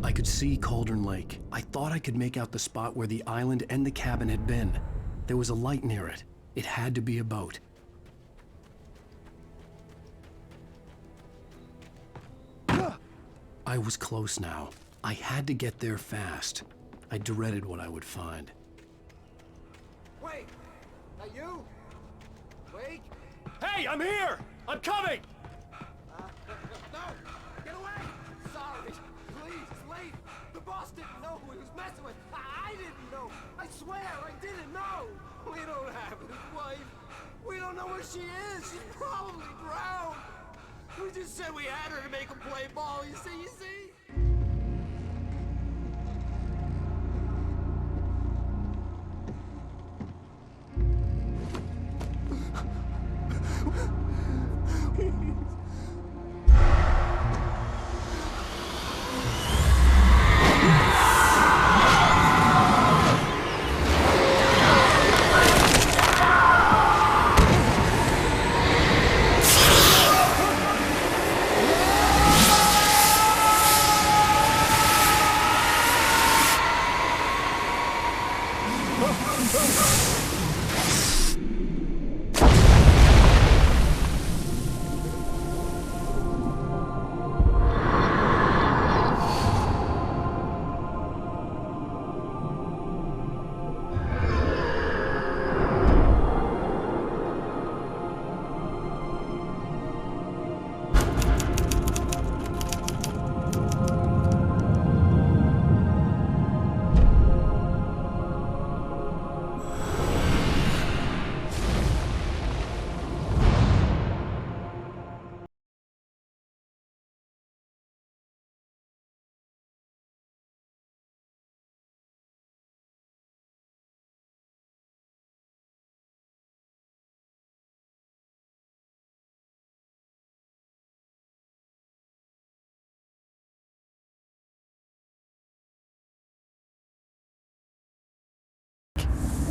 I could see Cauldron Lake. I thought I could make out the spot where the island and the cabin had been. There was a light near it. It had to be a boat. I was close now. I had to get there fast. I dreaded what I would find. Wait! That you? Wait! Hey, I'm here! I'm coming! No! Get away! Sorry! Please, it's late! The boss didn't know who he was messing with! I didn't know! I swear, I didn't know! We don't have his wife! We don't know where she is! She's probably drowned! We just said we had her to make him play ball, you see?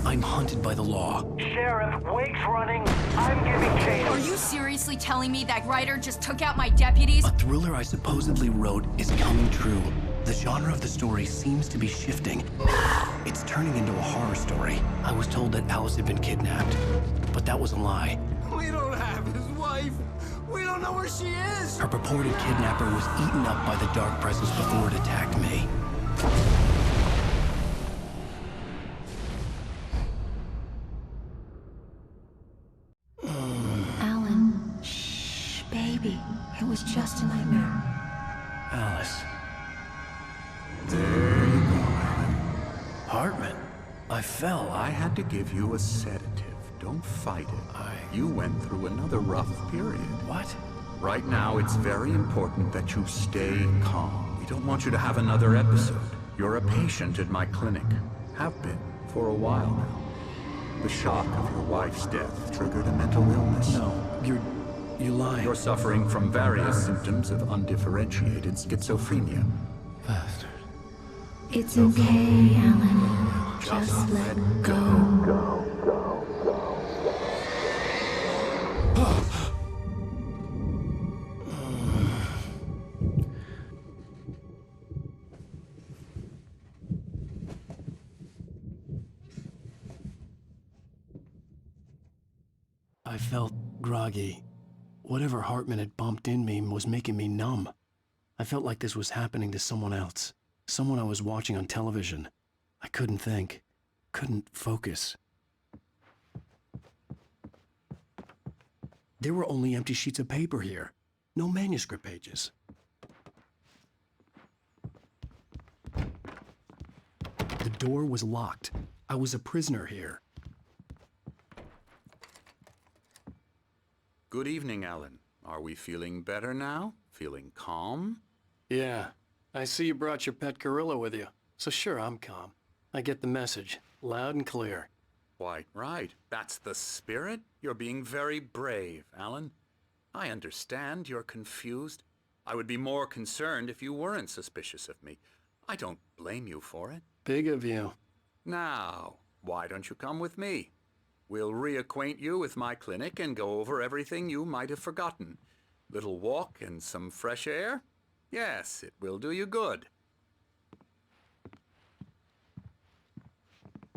I'm hunted by the law. Sheriff, Wake's running. I'm giving chase. Are you seriously telling me that writer just took out my deputies? A thriller I supposedly wrote is coming true. The genre of the story seems to be shifting. It's turning into a horror story. I was told that Alice had been kidnapped, but that was a lie. We don't have his wife! We don't know where she is! Her purported kidnapper was eaten up by the dark presence before it attacked me. Alan, shh, baby. It was just a nightmare. Alice. There you go, Alan. Hartman. I fell. I had to give you a sedative. Don't fight it. You went through another rough period. What? Right now, it's very important that you stay calm. We don't want you to have another episode. You're a patient at my clinic. Have been for a while now. The shock of your wife's death triggered a mental illness. No, you lie. You're suffering from various symptoms of undifferentiated schizophrenia. Bastard. It's okay, Alan. Just let go. I felt groggy. Whatever Hartman had bumped in me was making me numb. I felt like this was happening to someone else. Someone I was watching on television. I couldn't think. Couldn't focus. There were only empty sheets of paper here. No manuscript pages. The door was locked. I was a prisoner here. Good evening, Alan. Are we feeling better now? Feeling calm? Yeah. I see you brought your pet gorilla with you. So sure, I'm calm. I get the message. Loud and clear. Quite right. That's the spirit. You're being very brave, Alan. I understand you're confused. I would be more concerned if you weren't suspicious of me. I don't blame you for it. Big of you. Now, why don't you come with me? We'll reacquaint you with my clinic and go over everything you might have forgotten. Little walk and some fresh air? Yes, it will do you good.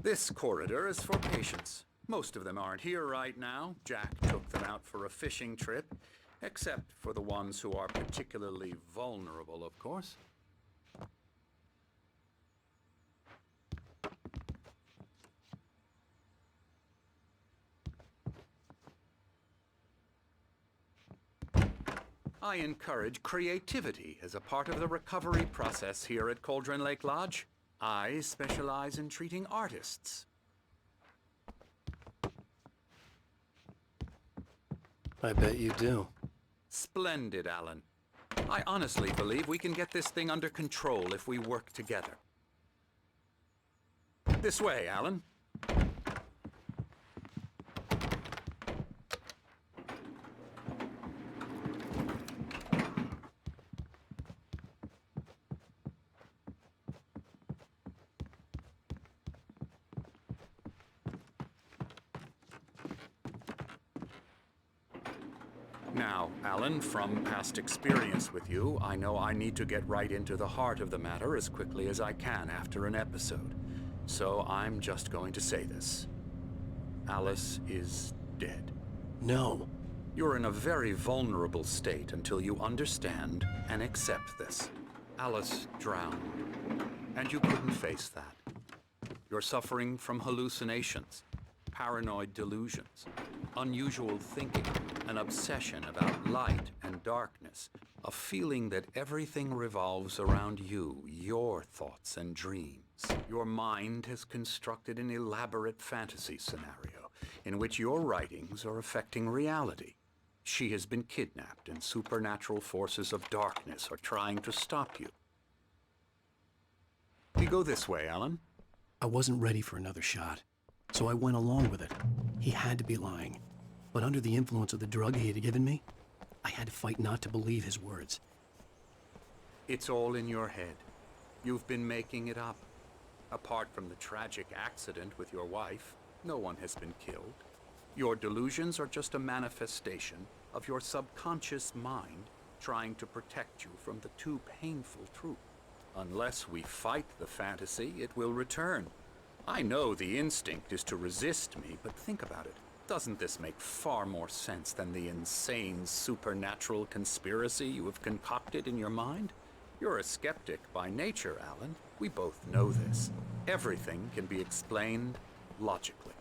This corridor is for patients. Most of them aren't here right now. Jack took them out for a fishing trip, except for the ones who are particularly vulnerable, of course. I encourage creativity as a part of the recovery process here at Cauldron Lake Lodge. I specialize in treating artists. I bet you do. Splendid, Alan. I honestly believe we can get this thing under control if we work together. This way, Alan. Now, Alan, from past experience with you, I know I need to get right into the heart of the matter as quickly as I can after an episode. So I'm just going to say this. Alice is dead. No. You're in a very vulnerable state until you understand and accept this. Alice drowned, and you couldn't face that. You're suffering from hallucinations, paranoid delusions, unusual thinking, an obsession about light and darkness, a feeling that everything revolves around you, your thoughts and dreams. Your mind has constructed an elaborate fantasy scenario in which your writings are affecting reality. She has been kidnapped and supernatural forces of darkness are trying to stop you. We go this way, Alan. I wasn't ready for another shot, so I went along with it. He had to be lying. But under the influence of the drug he had given me, I had to fight not to believe his words. It's all in your head. You've been making it up. Apart from the tragic accident with your wife, no one has been killed. Your delusions are just a manifestation of your subconscious mind trying to protect you from the too painful truth. Unless we fight the fantasy, it will return. I know the instinct is to resist me, but think about it. Doesn't this make far more sense than the insane supernatural conspiracy you have concocted in your mind? You're a skeptic by nature, Alan. We both know this. Everything can be explained logically.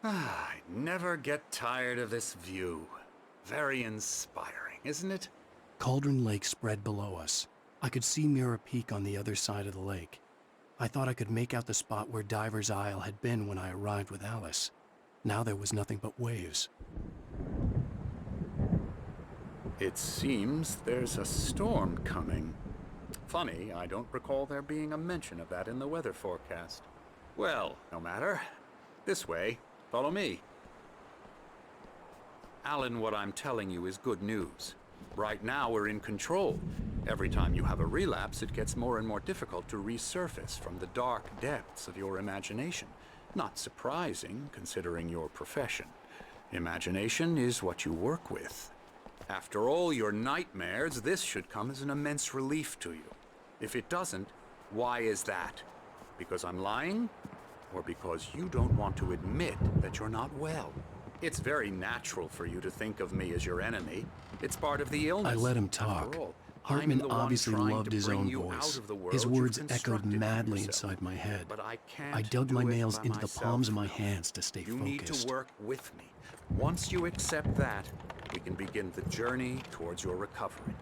I never get tired of this view. Very inspiring, isn't it? Cauldron Lake spread below us. I could see Mirror Peak on the other side of the lake. I thought I could make out the spot where Diver's Isle had been when I arrived with Alice. Now there was nothing but waves. It seems there's a storm coming. Funny, I don't recall there being a mention of that in the weather forecast. Well, no matter. This way. Follow me. Alan, what I'm telling you is good news. Right now, we're in control. Every time you have a relapse, it gets more and more difficult to resurface from the dark depths of your imagination. Not surprising, considering your profession. Imagination is what you work with. After all your nightmares, this should come as an immense relief to you. If it doesn't, why is that? Because I'm lying? Or because you don't want to admit that you're not well? It's very natural for you to think of me as your enemy. It's part of the illness. I let him talk. After all, Hartman I'm the one obviously trying loved to his bring own you voice. out of the world His you've words echoed constructed for madly yourself. inside my head. But I can't I dug my do it nails by into the myself. palms of my hands to stay You need focused. to work with me. Once you accept that, we can begin the journey towards your recovery.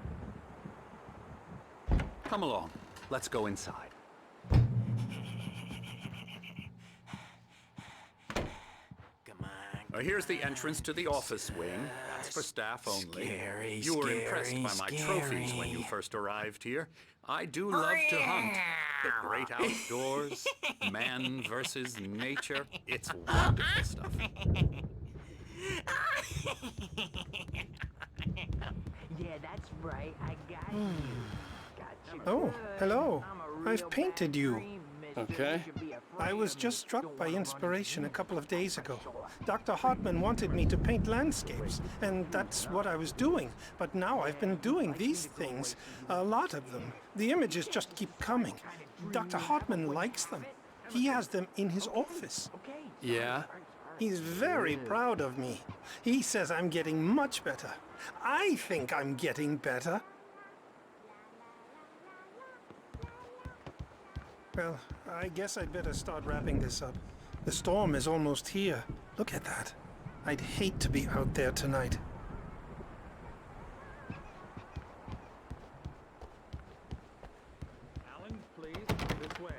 Come along. Let's go inside. Here's the entrance to the office wing. That's for staff only. You were impressed by my trophies when you first arrived here. I do love to hunt. The great outdoors, man versus nature. It's wonderful stuff. Yeah, that's right. I got you. Got you. Oh, hello. I've painted you. Okay. I was just struck by inspiration a couple of days ago. Dr. Hartman wanted me to paint landscapes, and that's what I was doing. But now I've been doing these things, a lot of them. The images just keep coming. Dr. Hartman likes them. He has them in his office. Yeah? He's very proud of me. He says I'm getting much better. I think I'm getting better. Well, I guess I'd better start wrapping this up. The storm is almost here. Look at that. I'd hate to be out there tonight. Alan, please, this way.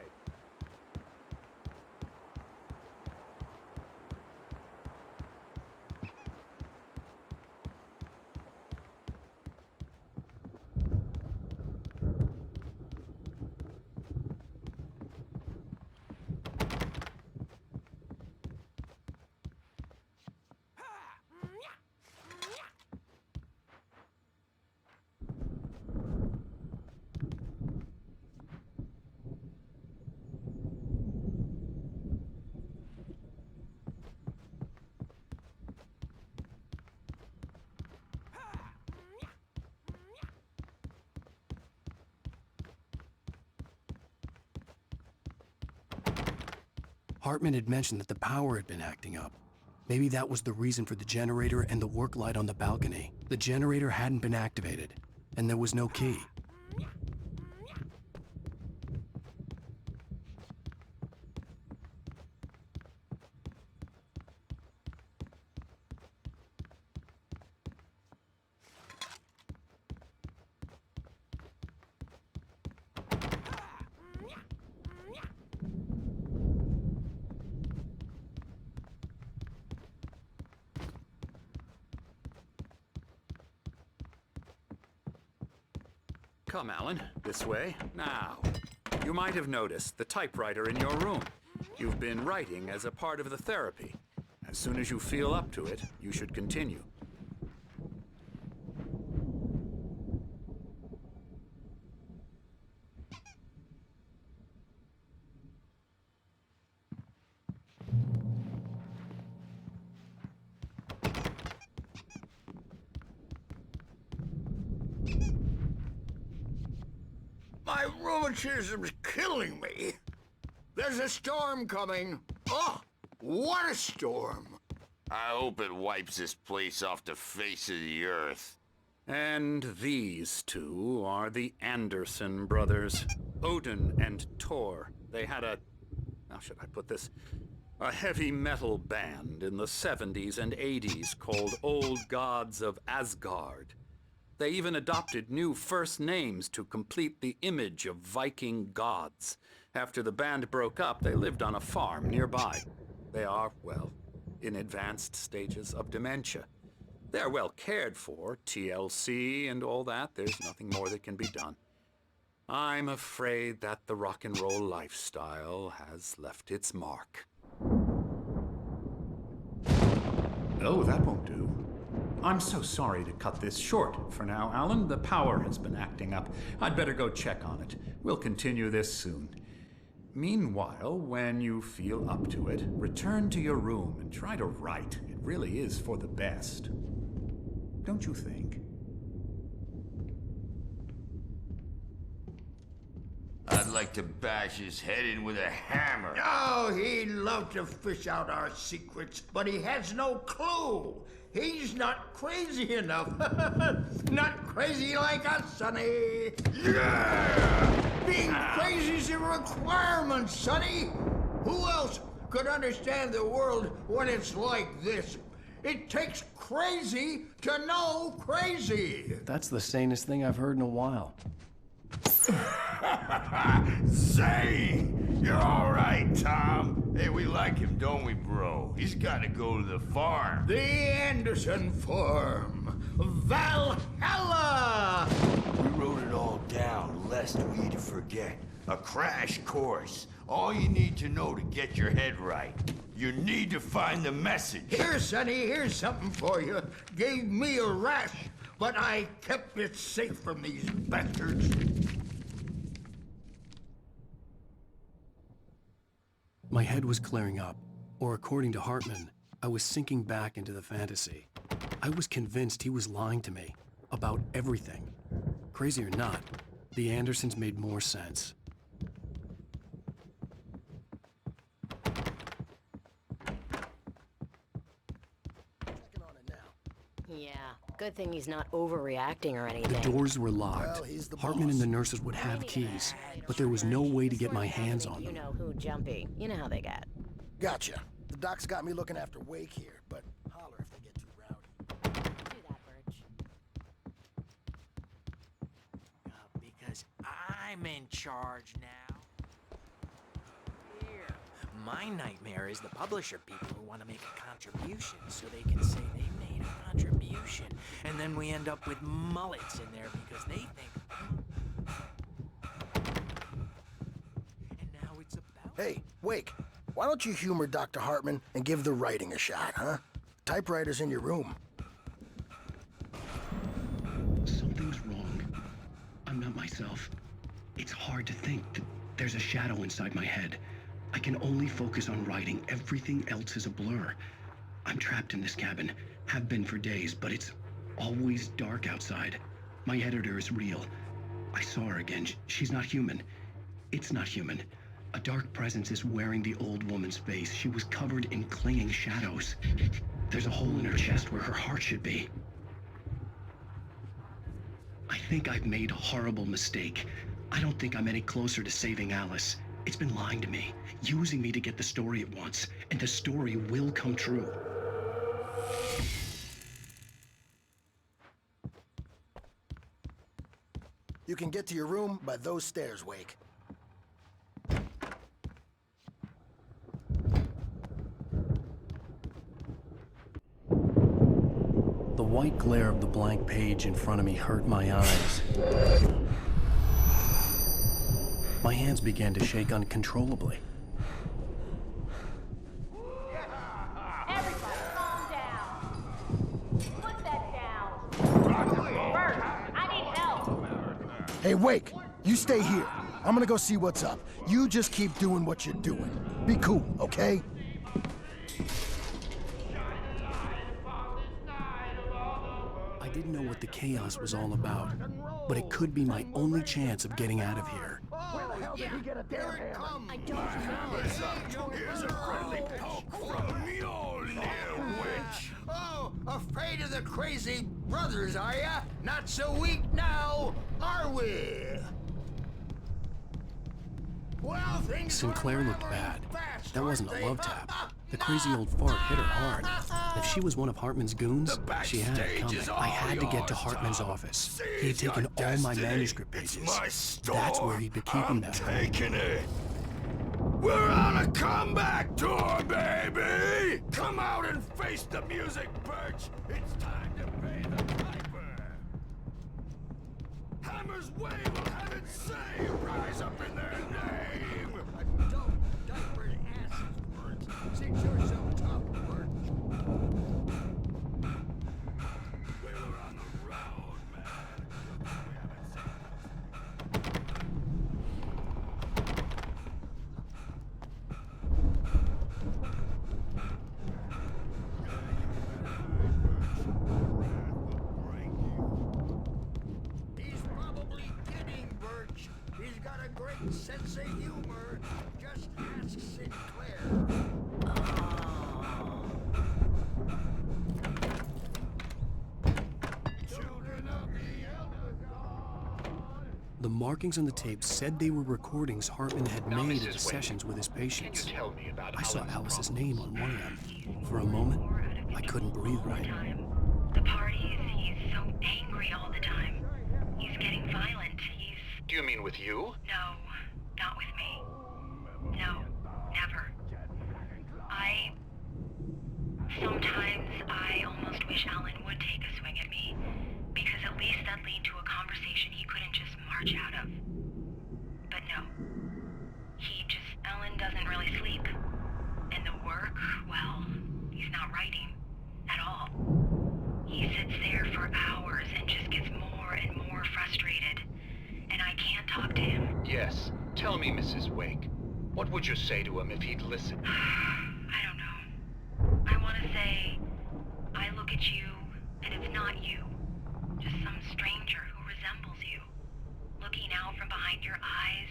Hartman had mentioned that the power had been acting up. Maybe that was the reason for the generator and the work light on the balcony. The generator hadn't been activated, and there was no key. Come, Alan, this way. Now, you might have noticed the typewriter in your room. You've been writing as a part of the therapy. As soon as you feel up to it, you should continue. My rheumatism's killing me. There's a storm coming. Oh, what a storm. I hope it wipes this place off the face of the earth. And these two are the Anderson brothers, Odin and Tor. They had how should I put this? A heavy metal band in the 70s and 80s called Old Gods of Asgard. They even adopted new first names to complete the image of Viking gods. After the band broke up, they lived on a farm nearby. They are, well, in advanced stages of dementia. They're well cared for, TLC and all that. There's nothing more that can be done. I'm afraid that the rock and roll lifestyle has left its mark. Oh, that won't do. I'm so sorry to cut this short for now, Alan. The power has been acting up. I'd better go check on it. We'll continue this soon. Meanwhile, when you feel up to it, return to your room and try to write. It really is for the best. Don't you think? I'd like to bash his head in with a hammer. Oh, he'd love to fish out our secrets, but he has no clue. He's not crazy enough. Not crazy like us, Sonny. Yeah! Being crazy's a requirement, Sonny. Who else could understand the world when it's like this? It takes crazy to know crazy. That's the sanest thing I've heard in a while. Say, you're all right, Tom. Hey, we like him, don't we, bro? He's got to go to the farm. The Anderson Farm. Valhalla! We wrote it all down, lest we forget. A crash course. All you need to know to get your head right. You need to find the message. Here, Sonny, here's something for you. Gave me a rash, but I kept it safe from these bastards. My head was clearing up, or according to Hartman, I was sinking back into the fantasy. I was convinced he was lying to me about everything. Crazy or not, the Andersons made more sense. Yeah, good thing he's not overreacting or anything. The doors were locked. Hartman and the nurses would have keys, but there was no way to get my hands on them. You know who, Jumpy. You know how they get. Gotcha. The doc's got me looking after Wake here, but holler if they get too rowdy. Do that, Birch. Because I'm in charge now. Here. My nightmare is the publisher people who want to make a contribution so they can say they made a contribution. And then we end up with mullets in there because they think... And now it's about... Hey, Wake, why don't you humor Dr. Hartman and give the writing a shot, huh? Typewriter's in your room. Something's wrong. I'm not myself. It's hard to think that there's a shadow inside my head. I can only focus on writing. Everything else is a blur. I'm trapped in this cabin. Have been for days, but it's always dark outside. My editor is real. I saw her again. She's not human. It's not human. A dark presence is wearing the old woman's face. She was covered in clinging shadows. There's a hole in her chest where her heart should be. I think I've made a horrible mistake. I don't think I'm any closer to saving Alice. It's been lying to me, using me to get the story it wants, and the story will come true. You can get to your room by those stairs, Wake. The white glare of the blank page in front of me hurt my eyes. My hands began to shake uncontrollably. Everybody, calm down. Put that down. Bert, I need help. Hey, Wake, you stay here. I'm gonna go see what's up. You just keep doing what you're doing. Be cool, okay? I didn't know what the chaos was all about, but it could be my only chance of getting out of here. Where the hell did he get a damn hammer? I don't know. Here's a friendly poke from me, old little witch. Oh, afraid of the crazy brothers, are ya? Not so weak now, are we? Well, things Sinclair looked bad. That wasn't a love tap. The crazy old fart hit her hard. If she was one of Hartman's goons, she had it coming. I had to get to Hartman's office. He had taken all my manuscript pages. That's where he'd been keeping them. Taking it. We're on a comeback tour, baby! Come out and face the music, Birch! It's time to pay the piper! Hammers wave will have it say, rise up in their name! A dope diapered ass's words. Sing yourself top words. We were on the road, man. We haven't seen He's probably kidding, Birch. He's got a great sense The markings on the tape said they were recordings Hartman had made at the sessions with his patients. I saw Alice's name on one of them. For a moment, I couldn't breathe right. The parties, he's so angry all the time. He's getting violent. Do you mean with you? No, not with me. No, never. Sometimes I almost wish Alan would take a swing at me, because at least that'd lead to a conversation he couldn't just march out of. But no. Alan doesn't really sleep. And the work, well, he's not writing at all. He sits there for hours and just gets more and more frustrated. And I can't talk to him. Yes. Tell me, Mrs. Wake. What would you say to him if he'd listen? I don't know. I want to say, I look at you, and it's not you. Just some stranger who resembles you. Looking out from behind your eyes,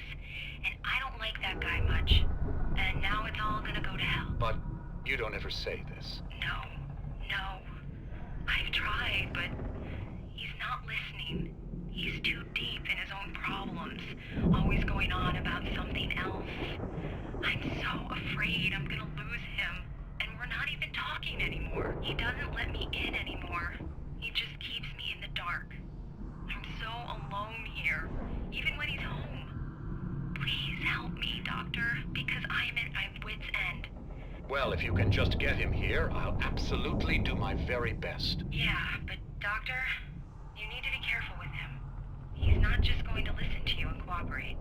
and I don't like that guy much. And now it's all gonna go to hell. But you don't ever say this. No. I've tried, but he's not listening. He's too deep in his own problems, always going on about something else. I'm so afraid I'm gonna lose him, and we're not even talking anymore. He doesn't let me in anymore. He just keeps me in the dark. I'm so alone here, even when he's home. Please help me, Doctor, because I'm at my wit's end. Well, if you can just get him here, I'll absolutely do my very best. Yeah, but Doctor, you need to be careful with him. He's not just going to listen to you and cooperate.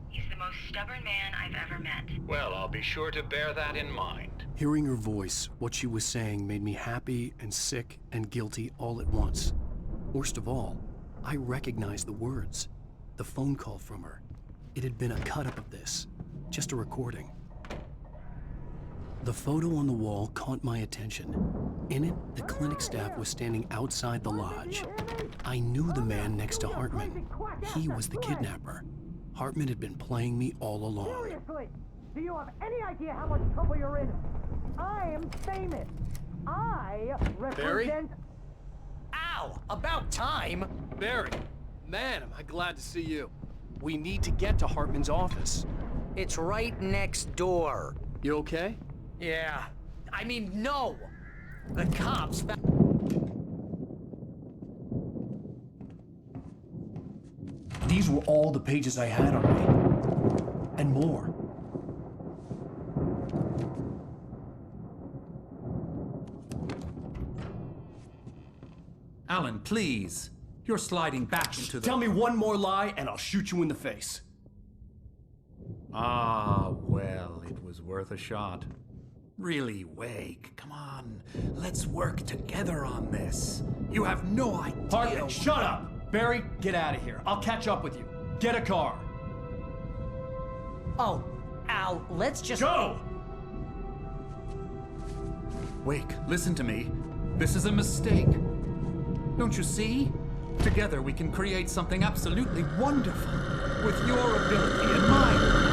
He's the most stubborn man I've ever met. Well, I'll be sure to bear that in mind. Hearing her voice, what she was saying made me happy and sick and guilty all at once. Worst of all, I recognized the words. The phone call from her. It had been a cut-up of this. Just a recording. The photo on the wall caught my attention. In it, the clinic staff was standing outside the lodge. I knew the man next to Hartman. He was the kidnapper. Hartman had been playing me all along. Seriously, do you have any idea how much trouble you're in? I am famous. I represent... Barry? Ow! About time! Barry, man, am I glad to see you. We need to get to Hartman's office. It's right next door. You okay? Yeah. I mean, no! The cops found... These were all the pages I had on me. And more. Alan, please. You're sliding back into the... Tell me one more lie and I'll shoot you in the face. Ah, well, it was worth a shot. Really, Wake, come on. Let's work together on this. You have no idea... Hartman, shut up! Barry, get out of here. I'll catch up with you. Get a car. Oh, Al, let's just... Go! Wake, listen to me. This is a mistake. Don't you see? Together we can create something absolutely wonderful. With your ability and mine.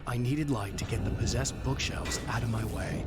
I needed light to get the possessed bookshelves out of my way.